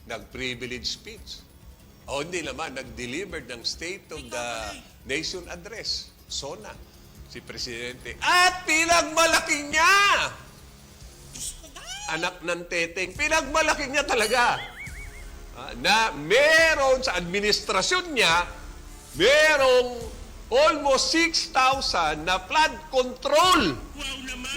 nag-privilege speech. O hindi naman, nag-delivered ng State of the Nation Address, SONA, si Presidente. At pinagmalaki niya! Anak ng teteng, pinagmalaki niya talaga. Na meron sa administrasyon niya, merong almost 6,000 na flood control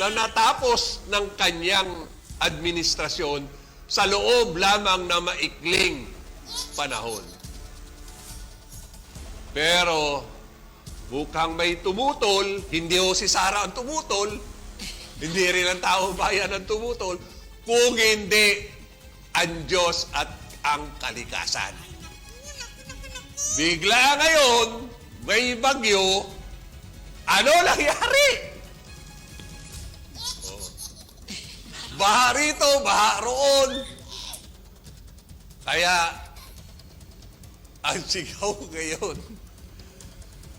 na natapos ng kanyang administrasyon sa loob lamang na maikling panahon. Pero mukhang may tumutol, hindi ho si Sara ang tumutol, hindi rin ang tao bayan ang tumutol, kung hindi ang Diyos at ang kalikasan. Bigla ngayon, may bagyo, ano nangyari? Baha rito, baha roon. Kaya, ang sigaw ngayon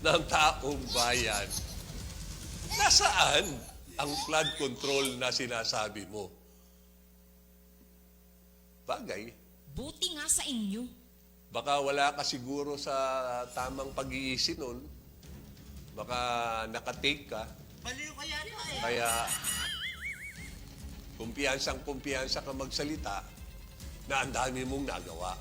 ng taong bayan, nasaan ang flood control na sinasabi mo? Bagay. Buti nga sa inyo. Baka wala ka siguro sa tamang pag-iisip nun. Baka nakatake ka. Baliw kaya na eh. Kaya, kumpiyansa ka magsalita na ang dami mong nagawa.